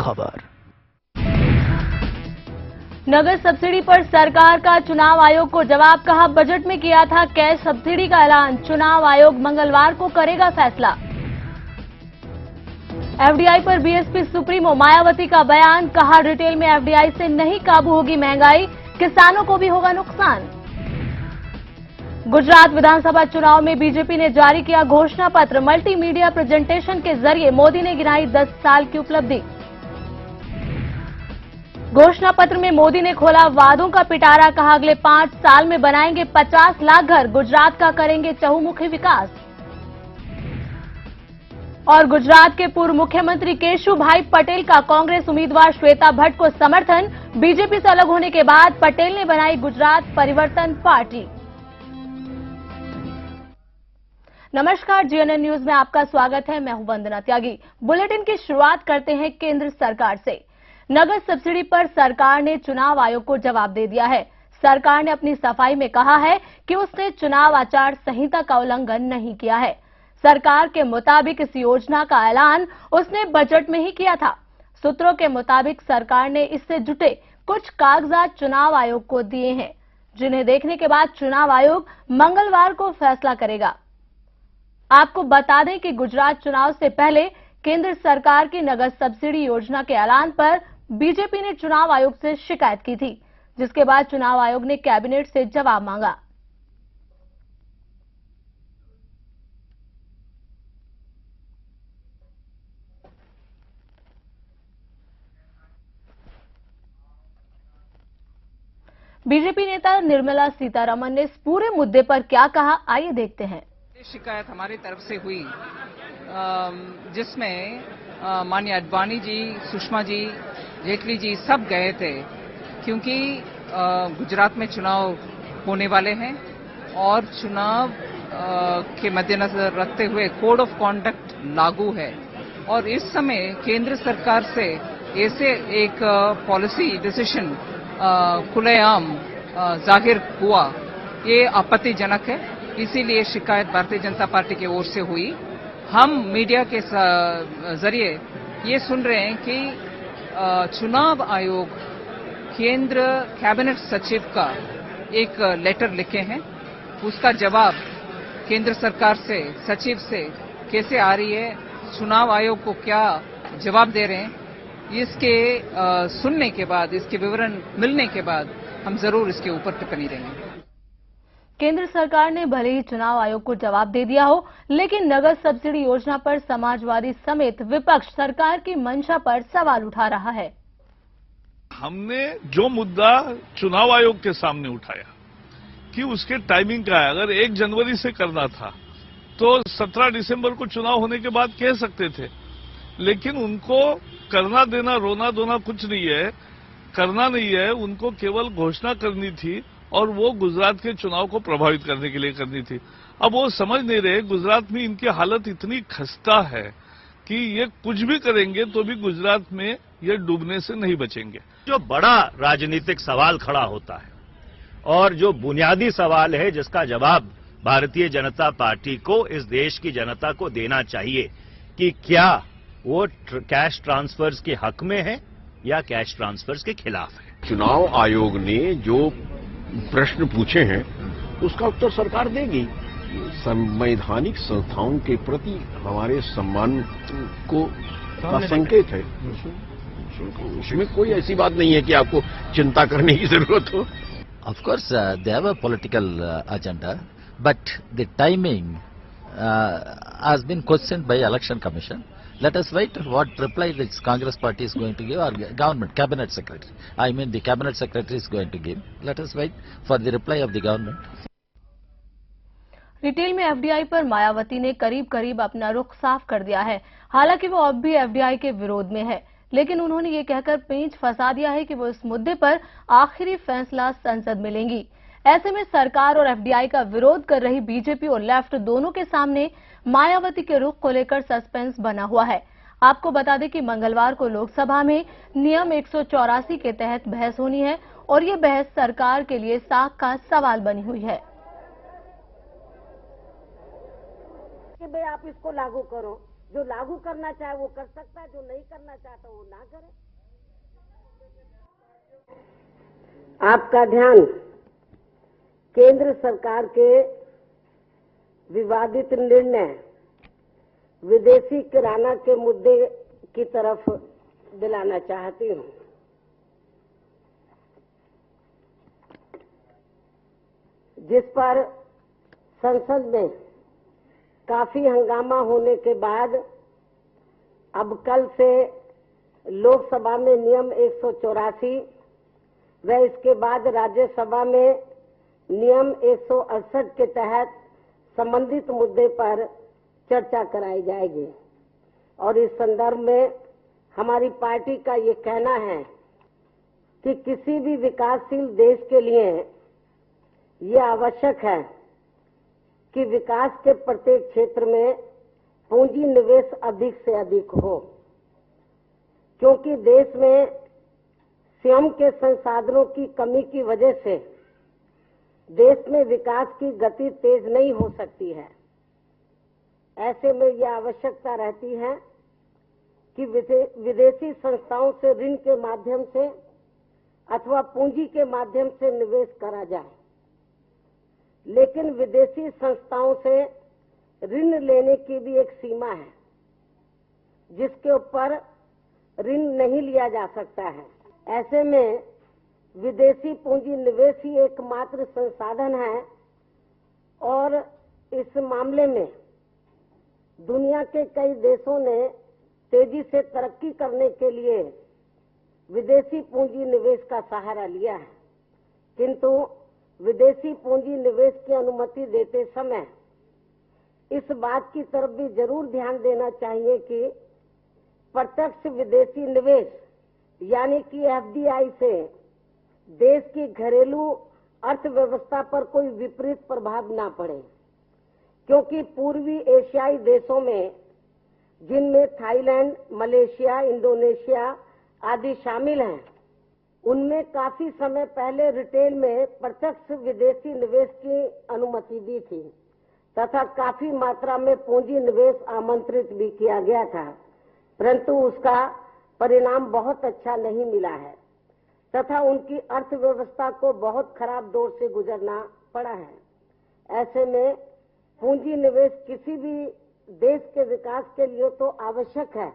खबर। नगद सब्सिडी पर सरकार का चुनाव आयोग को जवाब, कहा बजट में किया था कैश सब्सिडी का ऐलान, चुनाव आयोग मंगलवार को करेगा फैसला। एफडीआई पर बीएसपी सुप्रीमो मायावती का बयान, कहा रिटेल में एफडीआई से नहीं काबू होगी महंगाई, किसानों को भी होगा नुकसान। गुजरात विधानसभा चुनाव में बीजेपी ने जारी किया घोषणा पत्र, मल्टीमीडिया प्रेजेंटेशन के जरिए मोदी ने गिनाई 10 साल की उपलब्धि। घोषणा पत्र में मोदी ने खोला वादों का पिटारा, कहा अगले 5 साल में बनाएंगे 50 लाख घर, गुजरात का करेंगे चहुमुखी विकास। और गुजरात के पूर्व मुख्यमंत्री केशुभाई पटेल का कांग्रेस उम्मीदवार श्वेता भट्ट को समर्थन, बीजेपी से अलग होने के बाद पटेल ने बनाई गुजरात परिवर्तन पार्टी। नमस्कार, जीएनएन न्यूज में आपका स्वागत है। मैं हूं वंदना त्यागी। बुलेटिन की शुरुआत करते हैं केंद्र सरकार से। नगद सब्सिडी पर सरकार ने चुनाव आयोग को जवाब दे दिया है। सरकार ने अपनी सफाई में कहा है कि उसने चुनाव आचार संहिता का उल्लंघन नहीं किया है। सरकार के मुताबिक इस योजना का ऐलान उसने बजट में ही किया था। सूत्रों के मुताबिक सरकार ने इससे जुटे कुछ कागजात चुनाव आयोग को दिए हैं, जिन्हें देखने के बाद चुनाव आयोग मंगलवार को फैसला करेगा। आपको बता दें कि गुजरात चुनाव से पहले केंद्र सरकार की नगद सब्सिडी योजना के ऐलान पर बीजेपी ने चुनाव आयोग से शिकायत की थी, जिसके बाद चुनाव आयोग ने कैबिनेट से जवाब मांगा। बीजेपी नेता निर्मला सीतारमण ने इस पूरे मुद्दे पर क्या कहा, आइए देखते हैं। शिकायत हमारी तरफ से हुई, जिसमें माननीय अडवाणी जी, सुषमा जी, जेटली जी सब गए थे, क्योंकि गुजरात में चुनाव होने वाले हैं और चुनाव के मद्देनजर रखते हुए कोड ऑफ कॉन्डक्ट लागू है और इस समय केंद्र सरकार से ऐसे एक पॉलिसी डिसीजन खुलेआम जाहिर हुआ, ये आपत्तिजनक है। इसीलिए शिकायत भारतीय जनता पार्टी की ओर से हुई। हम मीडिया के जरिए ये सुन रहे हैं कि चुनाव आयोग केंद्र कैबिनेट सचिव का एक लेटर लिखे हैं, उसका जवाब केंद्र सरकार से, सचिव से कैसे आ रही है, चुनाव आयोग को क्या जवाब दे रहे हैं, इसके सुनने के बाद, इसके विवरण मिलने के बाद हम जरूर इसके ऊपर टिप्पणी देंगे। केंद्र सरकार ने भले ही चुनाव आयोग को जवाब दे दिया हो, लेकिन नगद सब्सिडी योजना पर समाजवादी समेत विपक्ष सरकार की मंशा पर सवाल उठा रहा है। हमने जो मुद्दा चुनाव आयोग के सामने उठाया कि उसके टाइमिंग का है, अगर 1 जनवरी से करना था तो 17 दिसंबर को चुनाव होने के बाद कह सकते थे, लेकिन उनको करना देना, रोना धोना कुछ नहीं है, करना नहीं है, उनको केवल घोषणा करनी थी और वो गुजरात के चुनाव को प्रभावित करने के लिए करनी थी। अब वो समझ नहीं रहे, गुजरात में इनकी हालत इतनी खस्ता है कि ये कुछ भी करेंगे तो भी गुजरात में ये डूबने से नहीं बचेंगे। जो बड़ा राजनीतिक सवाल खड़ा होता है और जो बुनियादी सवाल है, जिसका जवाब भारतीय जनता पार्टी को, इस देश की जनता को देना चाहिए कि क्या वो कैश ट्रांसफर्स के हक में है या कैश ट्रांसफर्स के खिलाफ है। चुनाव आयोग ने जो प्रश्न पूछे हैं उसका उत्तर सरकार देगी। संवैधानिक संस्थाओं के प्रति हमारे सम्मान को का संकेत है। उसमें कोई ऐसी बात नहीं है कि आपको चिंता करने की जरूरत हो। Of course, they have a political agenda, but the timing has been questioned by Election Commission. Let us wait what reply this Congress party is going to give, or government, cabinet secretary. I mean the cabinet secretary is going to give. Let us wait for the reply of the government. Retail में FDI पर मायावती ने करीब करीब अपना रुख साफ कर दिया है। हालांकि वो अब भी एफडीआई के विरोध में है, लेकिन उन्होंने ये कहकर पेंच फंसा दिया है कि वो इस मुद्दे पर आखिरी फैसला संसद में लेंगी। ऐसे में सरकार और एफडीआई का विरोध कर रही बीजेपी और लेफ्ट दोनों के सामने मायावती के रुख को लेकर सस्पेंस बना हुआ है। आपको बता दें कि मंगलवार को लोकसभा में नियम 184 के तहत बहस होनी है और ये बहस सरकार के लिए साख का सवाल बनी हुई है कि भाई आप इसको लागू करो, जो लागू करना चाहे वो कर सकता है, जो नहीं करना चाहता वो ना करे। आपका ध्यान केंद्र सरकार के विवादित निर्णय विदेशी किराना के मुद्दे की तरफ दिलाना चाहती हूं। जिस पर संसद में काफी हंगामा होने के बाद अब कल से लोकसभा में नियम 184 व इसके बाद राज्यसभा में नियम 168 के तहत संबंधित मुद्दे पर चर्चा कराई जाएगी। और इस संदर्भ में हमारी पार्टी का ये कहना है कि किसी भी विकासशील देश के लिए ये आवश्यक है कि विकास के प्रत्येक क्षेत्र में पूंजी निवेश अधिक से अधिक हो, क्योंकि देश में स्वयं के संसाधनों की कमी की वजह से देश में विकास की गति तेज नहीं हो सकती है। ऐसे में यह आवश्यकता रहती है कि विदेशी संस्थाओं से ऋण के माध्यम से अथवा पूंजी के माध्यम से निवेश करा जाए, लेकिन विदेशी संस्थाओं से ऋण लेने की भी एक सीमा है जिसके ऊपर ऋण नहीं लिया जा सकता है। ऐसे में विदेशी पूंजी निवेश ही एकमात्र संसाधन है और इस मामले में दुनिया के कई देशों ने तेजी से तरक्की करने के लिए विदेशी पूंजी निवेश का सहारा लिया है, किंतु विदेशी पूंजी निवेश की अनुमति देते समय इस बात की तरफ भी जरूर ध्यान देना चाहिए कि प्रत्यक्ष विदेशी निवेश यानी कि एफडीआई से देश की घरेलू अर्थव्यवस्था पर कोई विपरीत प्रभाव ना पड़े, क्योंकि पूर्वी एशियाई देशों में जिनमें थाईलैंड, मलेशिया, इंडोनेशिया आदि शामिल हैं, उनमें काफी समय पहले रिटेल में प्रत्यक्ष विदेशी निवेश की अनुमति दी थी तथा काफी मात्रा में पूंजी निवेश आमंत्रित भी किया गया था, परंतु उसका परिणाम बहुत अच्छा नहीं मिला है तथा उनकी अर्थव्यवस्था को बहुत खराब दौर से गुजरना पड़ा है। ऐसे में पूंजी निवेश किसी भी देश के विकास के लिए तो आवश्यक है,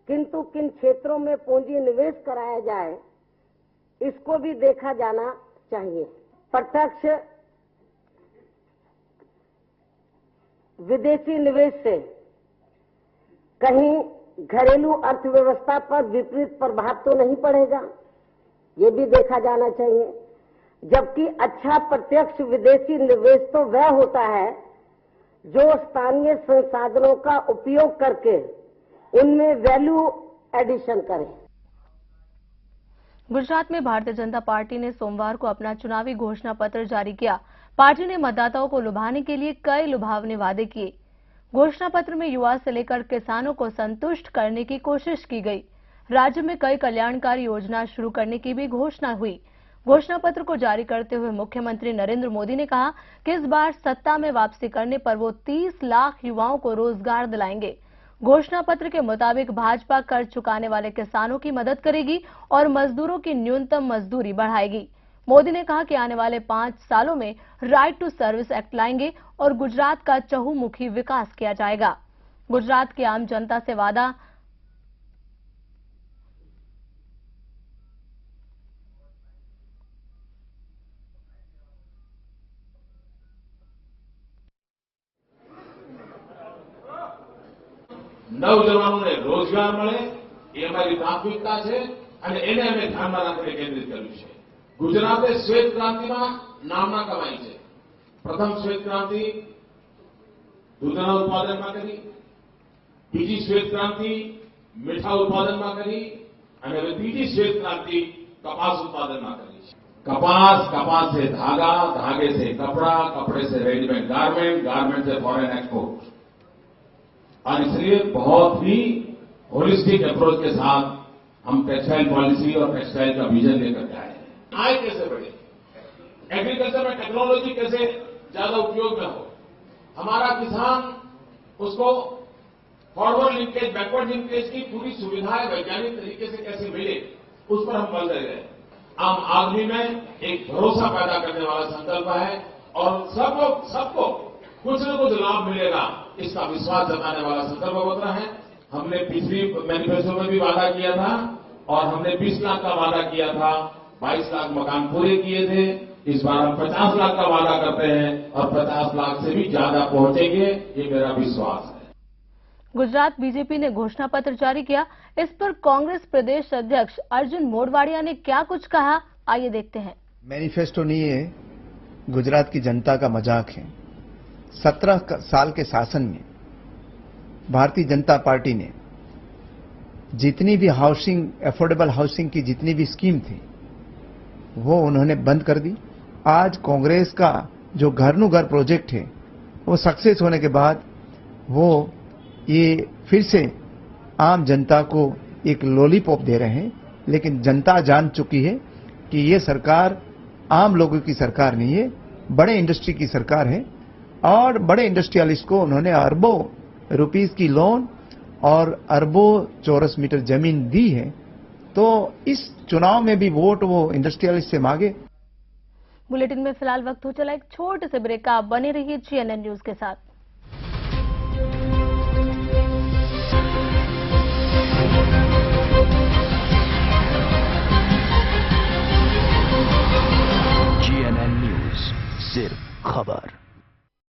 किंतु किन क्षेत्रों में पूंजी निवेश कराया जाए इसको भी देखा जाना चाहिए। प्रत्यक्ष विदेशी निवेश से कहीं घरेलू अर्थव्यवस्था पर विपरीत प्रभाव तो नहीं पड़ेगा, ये भी देखा जाना चाहिए। जबकि अच्छा प्रत्यक्ष विदेशी निवेश तो वह होता है जो स्थानीय संसाधनों का उपयोग करके उनमें वैल्यू एडिशन करे। गुजरात में भारतीय जनता पार्टी ने सोमवार को अपना चुनावी घोषणा पत्र जारी किया। पार्टी ने मतदाताओं को लुभाने के लिए कई लुभावने वादे किए। घोषणा पत्र में युवा से लेकर किसानों को संतुष्ट करने की कोशिश की गई। राज्य में कई कल्याणकारी योजना शुरू करने की भी घोषणा हुई। घोषणा पत्र को जारी करते हुए मुख्यमंत्री नरेंद्र मोदी ने कहा कि इस बार सत्ता में वापसी करने पर वो 30 लाख युवाओं को रोजगार दिलाएंगे। घोषणा पत्र के मुताबिक भाजपा कर्ज चुकाने वाले किसानों की मदद करेगी और मजदूरों की न्यूनतम मजदूरी बढ़ाएगी। मोदी ने कहा कि आने वाले 5 सालों में राइट टू सर्विस एक्ट लाएंगे और गुजरात का चहुमुखी विकास किया जाएगा। गुजरात की आम जनता से वादा નવજવાનોને રોજગાર મળે એ અમારી પ્રાથમિકતા છે અને એને અમે ધ્યાનમાં રાખીને કેન્દ્રિત કર્યું છે। ગુજરાતે શ્વેત ક્રાંતિમાં નામના કમાઈ છે। પ્રથમ શ્વેત ક્રાંતિ દૂધના ઉત્પાદનમાં કરી, બીજી શ્વેત ક્રાંતિ મીઠા ઉત્પાદનમાં કરી અને હવે ત્રીજી શ્વેત ક્રાંતિ કપાસ ઉત્પાદનમાં કરી છે। कपास, कपास से धागा, धागे से कपड़ा, कपड़े से रेडीमेड गारमेंट, गारमेंट से फॉरेन एक्सपोर्ट। और इसलिए बहुत ही होलिस्टिक अप्रोच के साथ हम टेक्सटाइल पॉलिसी और टेक्सटाइल का विजन लेकर के आए हैं। आय कैसे बढ़े, एग्रीकल्चर में टेक्नोलॉजी कैसे ज्यादा उपयोग में हो, हमारा किसान उसको फॉरवर्ड लिंकेज, बैकवर्ड लिंकेज की पूरी सुविधाएं वैज्ञानिक तरीके से कैसे मिले, उस पर हम बल दे रहे हैं। आम आदमी में एक भरोसा पैदा करने वाला संकल्प है और सबको कुछ न कुछ लाभ मिलेगा, इसका विश्वास जताने वाला संकल्प पत्र है। हमने पिछली मैनिफेस्टो में भी वादा किया था और हमने 20 लाख का वादा किया था, 22 लाख मकान पूरे किए थे। इस बार हम 50 लाख का वादा करते हैं और 50 लाख से भी ज्यादा पहुंचेंगे, ये मेरा विश्वास है। गुजरात बीजेपी ने घोषणा पत्र जारी किया। इस पर कांग्रेस प्रदेश अध्यक्ष अर्जुन मोढवाडिया ने क्या कुछ कहा, आइए देखते हैं। मैनिफेस्टो नहीं है, गुजरात की जनता का मजाक है। 17 साल के शासन में भारतीय जनता पार्टी ने जितनी भी हाउसिंग, अफोर्डेबल हाउसिंग की जितनी भी स्कीम थी वो उन्होंने बंद कर दी। आज कांग्रेस का जो घर नु घर प्रोजेक्ट है वो सक्सेस होने के बाद वो ये फिर से आम जनता को एक लॉलीपॉप दे रहे हैं, लेकिन जनता जान चुकी है कि ये सरकार आम लोगों की सरकार नहीं है, बड़े इंडस्ट्री की सरकार है। और बड़े इंडस्ट्रियलिस्ट को उन्होंने अरबों रुपीस की लोन और अरबों चौरस मीटर जमीन दी है, तो इस चुनाव में भी वोट वो इंडस्ट्रियलिस्ट से मांगे। बुलेटिन में फिलहाल वक्त हो चला एक छोटे से ब्रेक का, आप बने रहिए GNN न्यूज के साथ। GNN न्यूज, सिर्फ खबर।